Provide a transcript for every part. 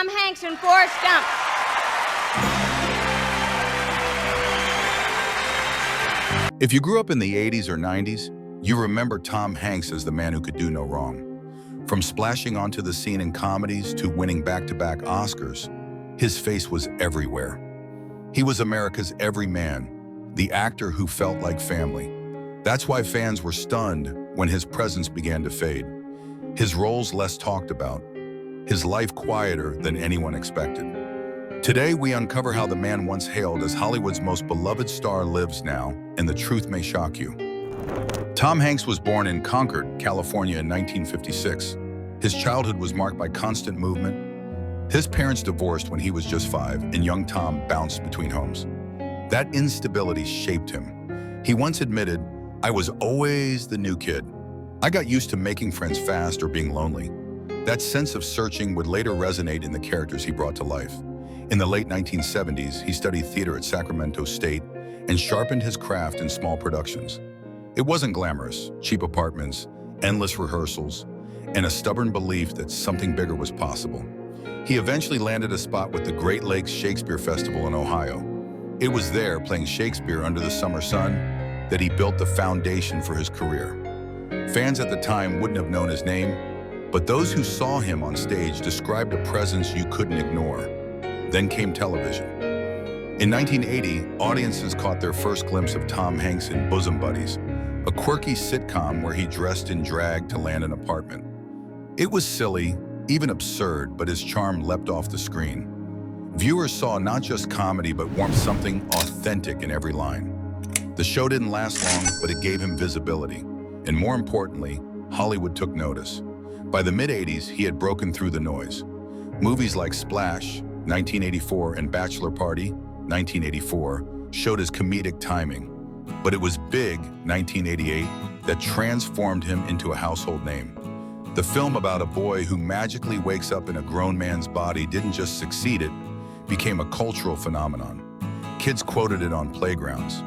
Tom Hanks in Forrest Gump. If you grew up in the 80s or 90s, you remember Tom Hanks as the man who could do no wrong. From splashing onto the scene in comedies to winning back-to-back Oscars, his face was everywhere. He was America's everyman, the actor who felt like family. That's why fans were stunned when his presence began to fade. His roles less talked about, his life quieter than anyone expected. Today, we uncover how the man once hailed as Hollywood's most beloved star lives now, and the truth may shock you. Tom Hanks was born in Concord, California in 1956. His childhood was marked by constant movement. His parents divorced when he was just 5, and young Tom bounced between homes. That instability shaped him. He once admitted, "I was always the new kid. I got used to making friends fast or being lonely." That sense of searching would later resonate in the characters he brought to life. In the late 1970s, he studied theater at Sacramento State and sharpened his craft in small productions. It wasn't glamorous, cheap apartments, endless rehearsals, and a stubborn belief that something bigger was possible. He eventually landed a spot with the Great Lakes Shakespeare Festival in Ohio. It was there, playing Shakespeare under the summer sun, that he built the foundation for his career. Fans at the time wouldn't have known his name, but those who saw him on stage described a presence you couldn't ignore. Then came television. In 1980, audiences caught their first glimpse of Tom Hanks in Bosom Buddies, a quirky sitcom where he dressed in drag to land an apartment. It was silly, even absurd, but his charm leapt off the screen. Viewers saw not just comedy, but warmth, something authentic in every line. The show didn't last long, but it gave him visibility. And more importantly, Hollywood took notice. By the mid-80s, he had broken through the noise. Movies like Splash, 1984, and Bachelor Party, 1984, showed his comedic timing. But it was Big, 1988, that transformed him into a household name. The film about a boy who magically wakes up in a grown man's body didn't just succeed, it became a cultural phenomenon. Kids quoted it on playgrounds.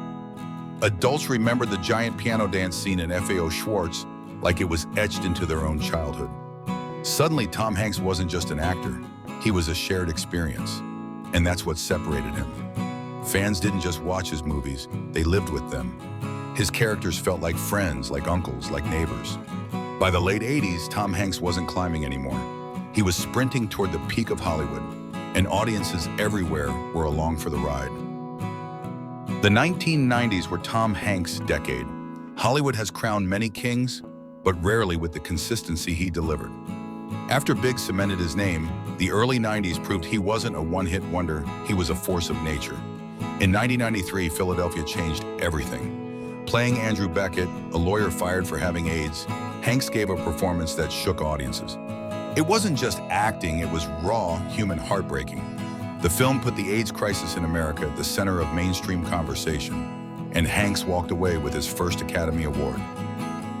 Adults remembered the giant piano dance scene in FAO Schwartz like it was etched into their own childhood. Suddenly, Tom Hanks wasn't just an actor. He was a shared experience, and that's what separated him. Fans didn't just watch his movies, they lived with them. His characters felt like friends, like uncles, like neighbors. By the late 80s, Tom Hanks wasn't climbing anymore. He was sprinting toward the peak of Hollywood, and audiences everywhere were along for the ride. The 1990s were Tom Hanks' decade. Hollywood has crowned many kings, but rarely with the consistency he delivered. After Big cemented his name, the early 90s proved he wasn't a one-hit wonder, he was a force of nature. In 1993, Philadelphia changed everything. Playing Andrew Beckett, a lawyer fired for having AIDS, Hanks gave a performance that shook audiences. It wasn't just acting, it was raw, human heartbreaking. The film put the AIDS crisis in America at the center of mainstream conversation, and Hanks walked away with his first Academy Award.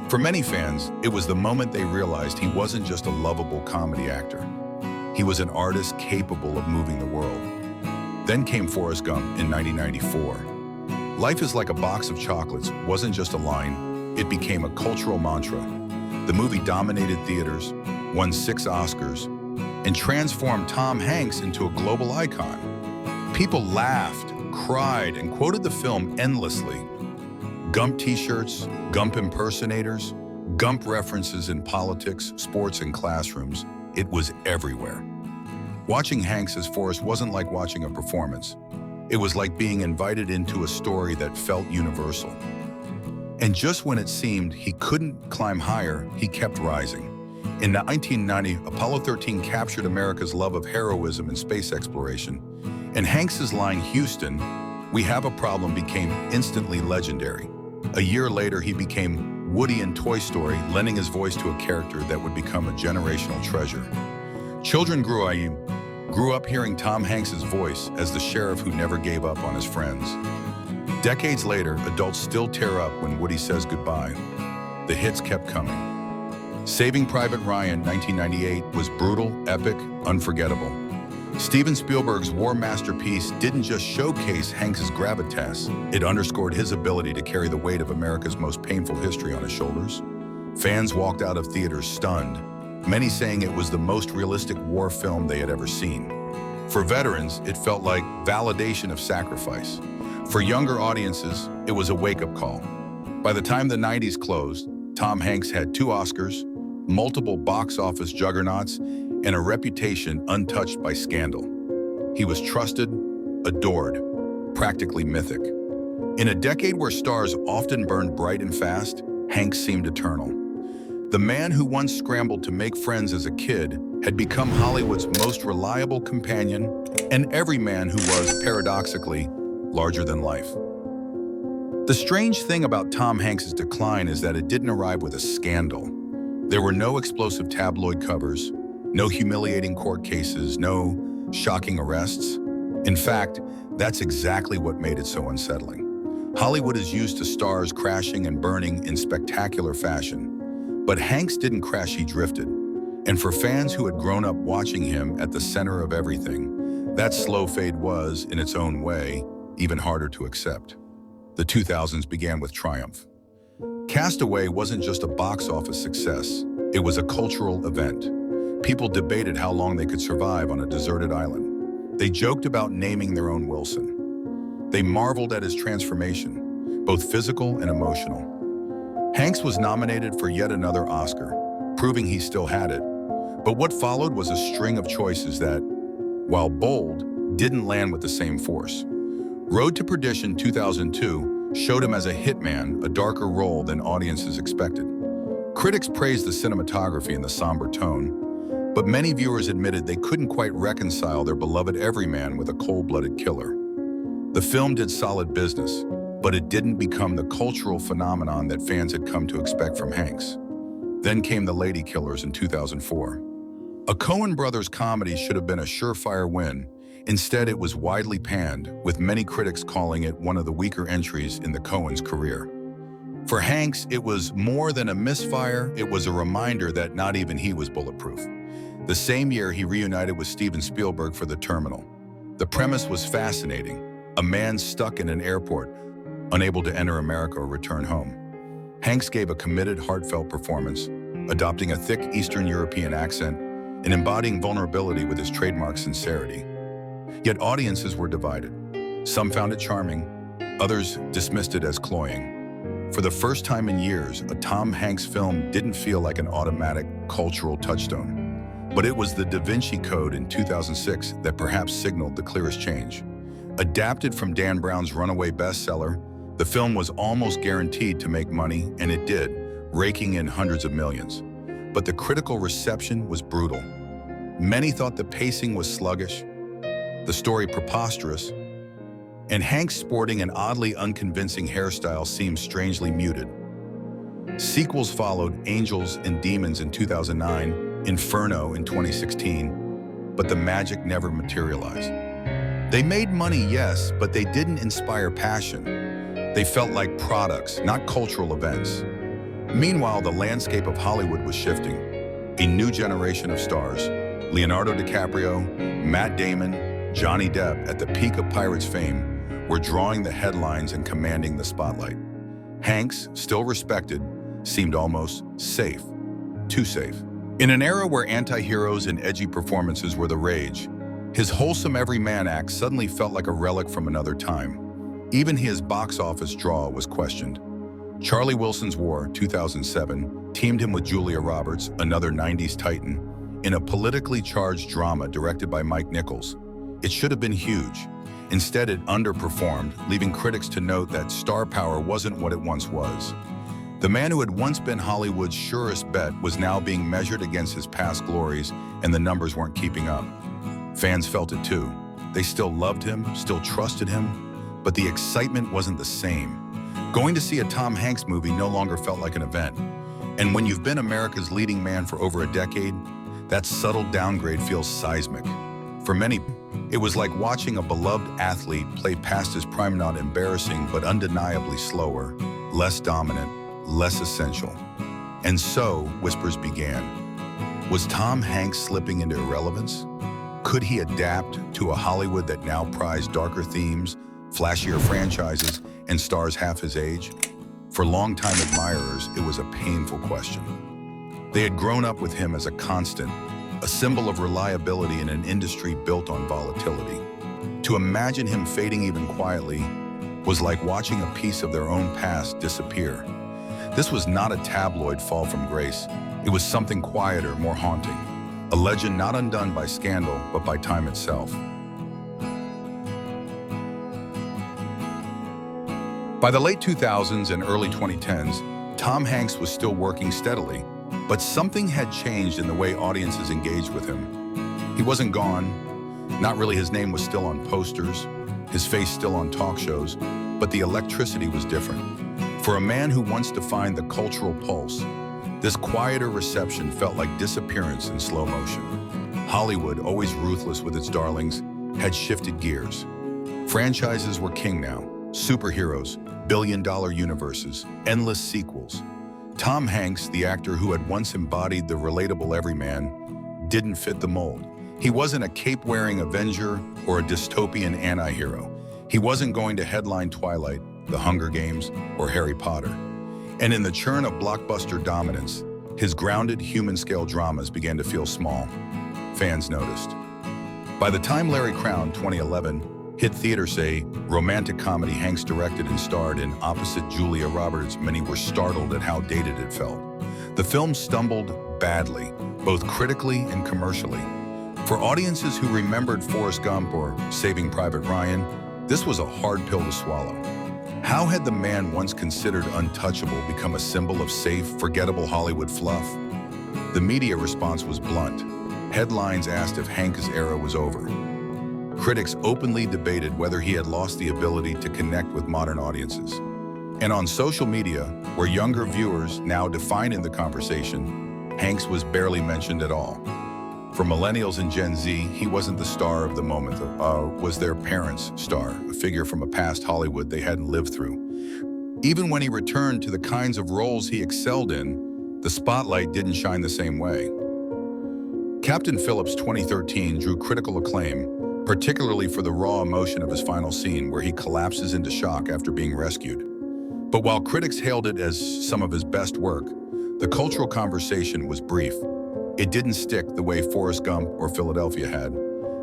For many fans, it was the moment they realized he wasn't just a lovable comedy actor. He was an artist capable of moving the world. Then came Forrest Gump in 1994. "Life is like a box of chocolates" wasn't just a line, it became a cultural mantra. The movie dominated theaters, won 6 Oscars, and transformed Tom Hanks into a global icon. People laughed, cried, and quoted the film endlessly. Gump t-shirts, Gump impersonators, Gump references in politics, sports, and classrooms. It was everywhere. Watching Hanks as Forrest wasn't like watching a performance. It was like being invited into a story that felt universal. And just when it seemed he couldn't climb higher, he kept rising. In 1990, Apollo 13 captured America's love of heroism and space exploration, and Hanks's line, "Houston, we have a problem," became instantly legendary. A year later, he became Woody in Toy Story, lending his voice to a character that would become a generational treasure. Children grew up hearing Tom Hanks's voice as the sheriff who never gave up on his friends. Decades later, adults still tear up when Woody says goodbye. The hits kept coming. Saving Private Ryan, 1998, was brutal, epic, unforgettable. Steven Spielberg's war masterpiece didn't just showcase Hanks's gravitas, it underscored his ability to carry the weight of America's most painful history on his shoulders. Fans walked out of theaters stunned, many saying it was the most realistic war film they had ever seen. For veterans, it felt like validation of sacrifice. For younger audiences, it was a wake-up call. By the time the 90s closed, Tom Hanks had 2 Oscars, multiple box office juggernauts, and a reputation untouched by scandal. He was trusted, adored, practically mythic. In a decade where stars often burned bright and fast, Hanks seemed eternal. The man who once scrambled to make friends as a kid had become Hollywood's most reliable companion and everyman who was, paradoxically, larger than life. The strange thing about Tom Hanks' decline is that it didn't arrive with a scandal. There were no explosive tabloid covers, no humiliating court cases, no shocking arrests. In fact, that's exactly what made it so unsettling. Hollywood is used to stars crashing and burning in spectacular fashion. But Hanks didn't crash, he drifted. And for fans who had grown up watching him at the center of everything, that slow fade was, in its own way, even harder to accept. The 2000s began with triumph. Castaway wasn't just a box office success, it was a cultural event. People debated how long they could survive on a deserted island. They joked about naming their own Wilson. They marveled at his transformation, both physical and emotional. Hanks was nominated for yet another Oscar, proving he still had it. But what followed was a string of choices that, while bold, didn't land with the same force. Road to Perdition 2002 showed him as a hitman, a darker role than audiences expected. Critics praised the cinematography and the somber tone, but many viewers admitted they couldn't quite reconcile their beloved everyman with a cold-blooded killer. The film did solid business, but it didn't become the cultural phenomenon that fans had come to expect from Hanks. Then came The Lady Killers in 2004. A Coen brothers comedy should have been a surefire win. Instead, it was widely panned, with many critics calling it one of the weaker entries in the Coens' career. For Hanks, it was more than a misfire, it was a reminder that not even he was bulletproof. The same year, he reunited with Steven Spielberg for The Terminal. The premise was fascinating. A man stuck in an airport, unable to enter America or return home. Hanks gave a committed, heartfelt performance, adopting a thick Eastern European accent and embodying vulnerability with his trademark sincerity. Yet audiences were divided. Some found it charming, others dismissed it as cloying. For the first time in years, a Tom Hanks film didn't feel like an automatic cultural touchstone. But it was the Da Vinci Code in 2006 that perhaps signaled the clearest change. Adapted from Dan Brown's runaway bestseller, the film was almost guaranteed to make money, and it did, raking in hundreds of millions. But the critical reception was brutal. Many thought the pacing was sluggish, the story preposterous, and Hanks sporting an oddly unconvincing hairstyle seemed strangely muted. Sequels followed, Angels and Demons in 2009, Inferno in 2016, but the magic never materialized. They made money, yes, but they didn't inspire passion. They felt like products, not cultural events. Meanwhile, the landscape of Hollywood was shifting. A new generation of stars, Leonardo DiCaprio, Matt Damon, Johnny Depp, at the peak of Pirates fame, were drawing the headlines and commanding the spotlight. Hanks, still respected, seemed almost safe, too safe. In an era where anti-heroes and edgy performances were the rage, his wholesome everyman act suddenly felt like a relic from another time. Even his box office draw was questioned. Charlie Wilson's War, 2007, teamed him with Julia Roberts, another 90s titan, in a politically charged drama directed by Mike Nichols. It should have been huge. Instead, it underperformed, leaving critics to note that star power wasn't what it once was. The man who had once been Hollywood's surest bet was now being measured against his past glories, and the numbers weren't keeping up. Fans felt it too. They still loved him, still trusted him, but the excitement wasn't the same. Going to see a Tom Hanks movie no longer felt like an event. And when you've been America's leading man for over a decade, that subtle downgrade feels seismic. For many, it was like watching a beloved athlete play past his prime, not embarrassing, but undeniably slower, less dominant, less essential. And so, whispers began. Was Tom Hanks slipping into irrelevance? Could he adapt to a Hollywood that now prized darker themes, flashier franchises, and stars half his age? For longtime admirers, it was a painful question. They had grown up with him as a constant, a symbol of reliability in an industry built on volatility. To imagine him fading even quietly was like watching a piece of their own past disappear. This was not a tabloid fall from grace. It was something quieter, more haunting. A legend not undone by scandal, but by time itself. By the late 2000s and early 2010s, Tom Hanks was still working steadily, but something had changed in the way audiences engaged with him. He wasn't gone. Not really. His name was still on posters, his face still on talk shows, but the electricity was different. For a man who once defined the cultural pulse, this quieter reception felt like disappearance in slow motion. Hollywood, always ruthless with its darlings, had shifted gears. Franchises were king now. Superheroes, billion-dollar universes, endless sequels. Tom Hanks, the actor who had once embodied the relatable everyman, didn't fit the mold. He wasn't a cape-wearing Avenger or a dystopian anti-hero. He wasn't going to headline Twilight, The Hunger Games, or Harry Potter. And in the churn of blockbuster dominance, his grounded human-scale dramas began to feel small. Fans noticed. By the time Larry Crowne, 2011, hit theaters, a romantic comedy Hanks directed and starred in opposite Julia Roberts, many were startled at how dated it felt. The film stumbled badly, both critically and commercially. For audiences who remembered Forrest Gump or Saving Private Ryan, this was a hard pill to swallow. How had the man once considered untouchable become a symbol of safe, forgettable Hollywood fluff? The media response was blunt. Headlines asked if Hanks' era was over. Critics openly debated whether he had lost the ability to connect with modern audiences. And on social media, where younger viewers now define in the conversation, Hanks was barely mentioned at all. For millennials and Gen Z, he wasn't the star of the moment, was their parents' star, a figure from a past Hollywood they hadn't lived through. Even when he returned to the kinds of roles he excelled in, the spotlight didn't shine the same way. Captain Phillips 2013 drew critical acclaim, particularly for the raw emotion of his final scene where he collapses into shock after being rescued. But while critics hailed it as some of his best work, the cultural conversation was brief. It didn't stick the way Forrest Gump or Philadelphia had.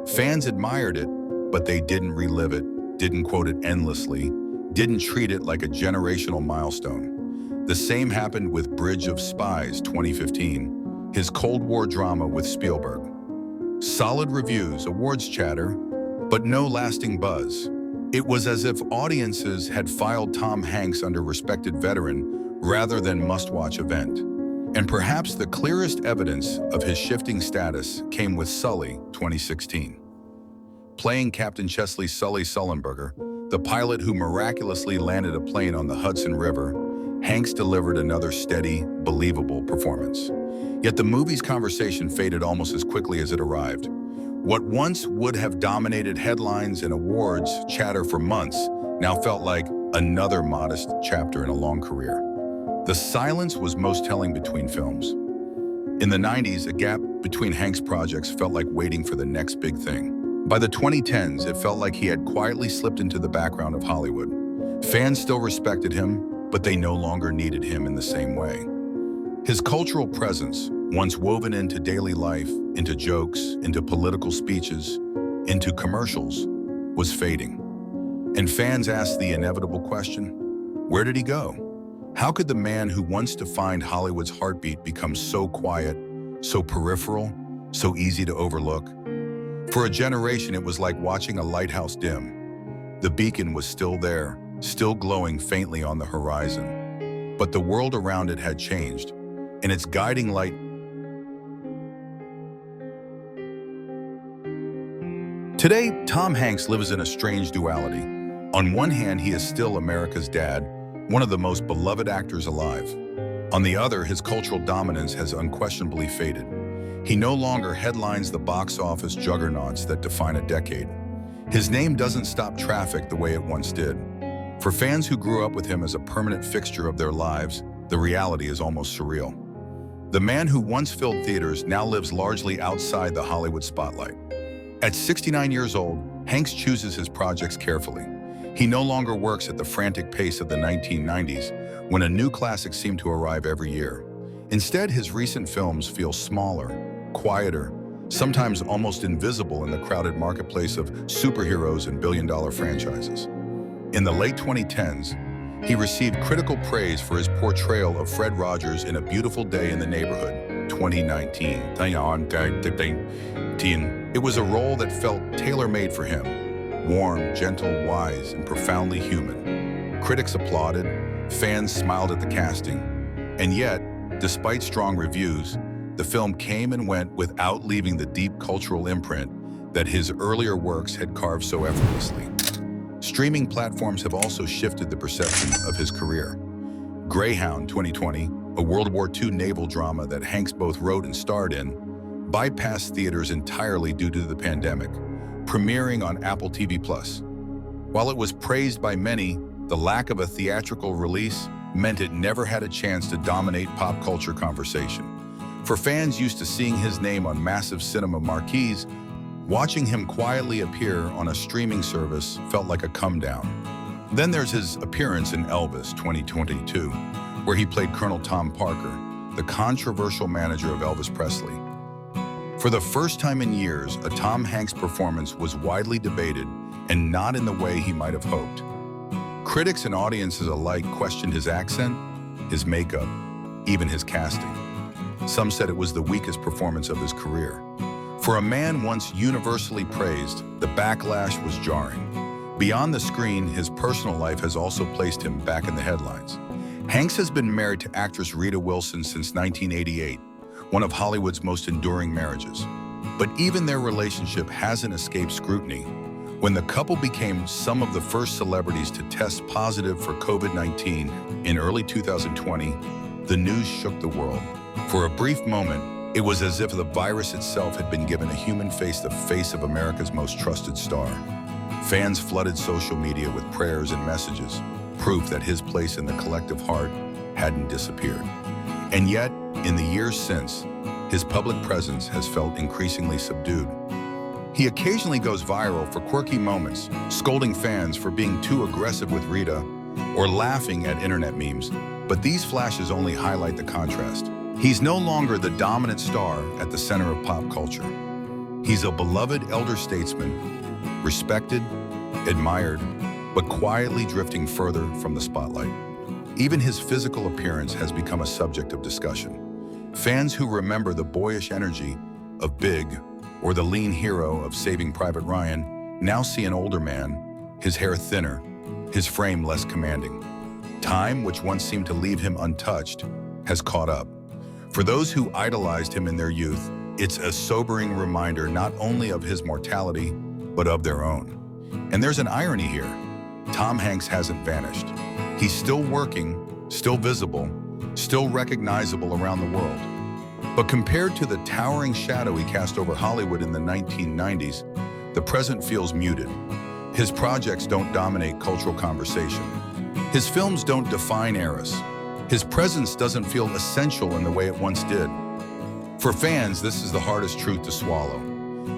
Fans admired it, but they didn't relive it, didn't quote it endlessly, didn't treat it like a generational milestone. The same happened with Bridge of Spies 2015, his Cold War drama with Spielberg. Solid reviews, awards chatter, but no lasting buzz. It was as if audiences had filed Tom Hanks under respected veteran rather than must-watch event. And perhaps the clearest evidence of his shifting status came with Sully 2016. Playing Captain Chesley Sully Sullenberger, the pilot who miraculously landed a plane on the Hudson River, Hanks delivered another steady, believable performance. Yet the movie's conversation faded almost as quickly as it arrived. What once would have dominated headlines and awards chatter for months now felt like another modest chapter in a long career. The silence was most telling between films. In the 90s, a gap between Hanks' projects felt like waiting for the next big thing. By the 2010s, it felt like he had quietly slipped into the background of Hollywood. Fans still respected him, but they no longer needed him in the same way. His cultural presence, once woven into daily life, into jokes, into political speeches, into commercials, was fading. And fans asked the inevitable question, where did he go? How could the man who once defined Hollywood's heartbeat become so quiet, so peripheral, so easy to overlook? For a generation, it was like watching a lighthouse dim. The beacon was still there, still glowing faintly on the horizon. But the world around it had changed, and its guiding light. Today, Tom Hanks lives in a strange duality. On one hand, he is still America's dad, one of the most beloved actors alive. On the other, his cultural dominance has unquestionably faded. He no longer headlines the box office juggernauts that define a decade. His name doesn't stop traffic the way it once did. For fans who grew up with him as a permanent fixture of their lives, the reality is almost surreal. The man who once filled theaters now lives largely outside the Hollywood spotlight. At 69 years old, Hanks chooses his projects carefully. He no longer works at the frantic pace of the 1990s, when a new classic seemed to arrive every year. Instead, his recent films feel smaller, quieter, sometimes almost invisible in the crowded marketplace of superheroes and billion-dollar franchises. In the late 2010s, he received critical praise for his portrayal of Fred Rogers in A Beautiful Day in the Neighborhood, 2019. It was a role that felt tailor-made for him, warm, gentle, wise, and profoundly human. Critics applauded, fans smiled at the casting, and yet, despite strong reviews, the film came and went without leaving the deep cultural imprint that his earlier works had carved so effortlessly. Streaming platforms have also shifted the perception of his career. Greyhound 2020, a World War II naval drama that Hanks both wrote and starred in, bypassed theaters entirely due to the pandemic, premiering on Apple TV+. While it was praised by many, the lack of a theatrical release meant it never had a chance to dominate pop culture conversation. For fans used to seeing his name on massive cinema marquees, watching him quietly appear on a streaming service felt like a come-down. Then there's his appearance in Elvis 2022, where he played Colonel Tom Parker, the controversial manager of Elvis Presley. For the first time in years, a Tom Hanks performance was widely debated and not in the way he might have hoped. Critics and audiences alike questioned his accent, his makeup, even his casting. Some said it was the weakest performance of his career. For a man once universally praised, the backlash was jarring. Beyond the screen, his personal life has also placed him back in the headlines. Hanks has been married to actress Rita Wilson since 1988, one of Hollywood's most enduring marriages. But even their relationship hasn't escaped scrutiny. When the couple became some of the first celebrities to test positive for COVID-19 in early 2020, the news shook the world. For a brief moment, it was as if the virus itself had been given a human face, the face of America's most trusted star. Fans flooded social media with prayers and messages, proof that his place in the collective heart hadn't disappeared. And yet, in the years since, his public presence has felt increasingly subdued. He occasionally goes viral for quirky moments, scolding fans for being too aggressive with Rita or laughing at internet memes, but these flashes only highlight the contrast. He's no longer the dominant star at the center of pop culture. He's a beloved elder statesman, respected, admired, but quietly drifting further from the spotlight. Even his physical appearance has become a subject of discussion. Fans who remember the boyish energy of Big or the lean hero of Saving Private Ryan now see an older man, his hair thinner, his frame less commanding. Time, which once seemed to leave him untouched, has caught up. For those who idolized him in their youth, it's a sobering reminder not only of his mortality, but of their own. And there's an irony here. Tom Hanks hasn't vanished. He's still working, still visible, still recognizable around the world. But compared to the towering shadow he cast over Hollywood in the 1990s, the present feels muted. His projects don't dominate cultural conversation. His films don't define eras. His presence doesn't feel essential in the way it once did. For fans, this is the hardest truth to swallow.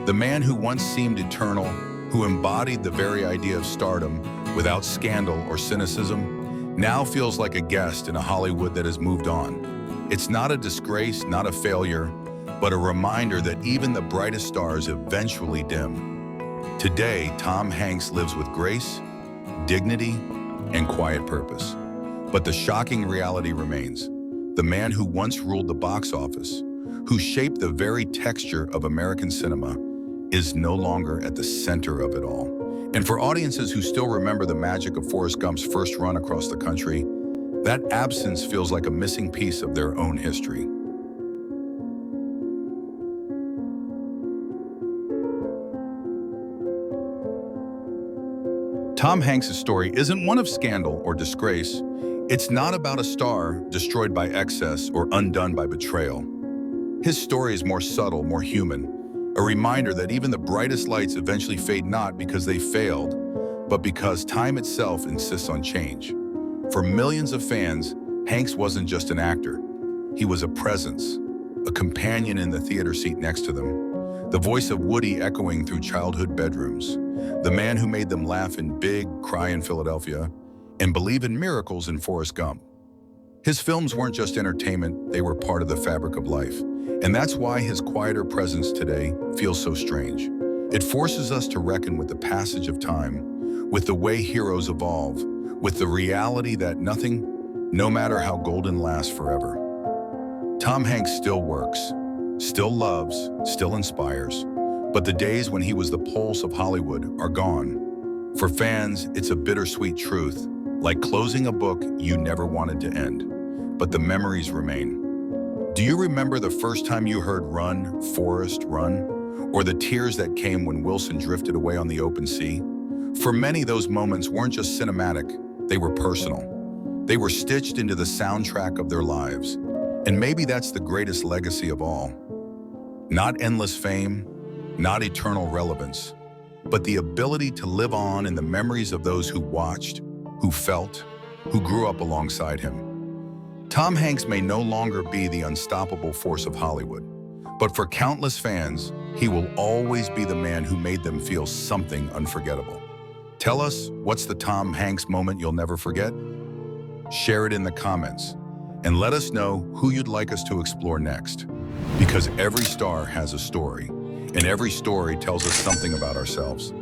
The man who once seemed eternal, who embodied the very idea of stardom without scandal or cynicism, now feels like a guest in a Hollywood that has moved on. It's not a disgrace, not a failure, but a reminder that even the brightest stars eventually dim. Today, Tom Hanks lives with grace, dignity, and quiet purpose. But the shocking reality remains. The man who once ruled the box office, who shaped the very texture of American cinema, is no longer at the center of it all. And for audiences who still remember the magic of Forrest Gump's first run across the country, that absence feels like a missing piece of their own history. Tom Hanks' story isn't one of scandal or disgrace. It's not about a star destroyed by excess or undone by betrayal. His story is more subtle, more human, a reminder that even the brightest lights eventually fade not because they failed, but because time itself insists on change. For millions of fans, Hanks wasn't just an actor. He was a presence, a companion in the theater seat next to them, the voice of Woody echoing through childhood bedrooms, the man who made them laugh in Big, cry in Philadelphia, and believe in miracles in Forrest Gump. His films weren't just entertainment, they were part of the fabric of life. And that's why his quieter presence today feels so strange. It forces us to reckon with the passage of time, with the way heroes evolve, with the reality that nothing, no matter how golden, lasts forever. Tom Hanks still works, still loves, still inspires, but the days when he was the pulse of Hollywood are gone. For fans, it's a bittersweet truth, like closing a book you never wanted to end. But the memories remain. Do you remember the first time you heard "Run, Forrest, Run"? Or the tears that came when Wilson drifted away on the open sea? For many, those moments weren't just cinematic, they were personal. They were stitched into the soundtrack of their lives. And maybe that's the greatest legacy of all. Not endless fame, not eternal relevance, but the ability to live on in the memories of those who watched, who felt, who grew up alongside him. Tom Hanks may no longer be the unstoppable force of Hollywood, but for countless fans, he will always be the man who made them feel something unforgettable. Tell us, what's the Tom Hanks moment you'll never forget? Share it in the comments, and let us know who you'd like us to explore next. Because every star has a story, and every story tells us something about ourselves.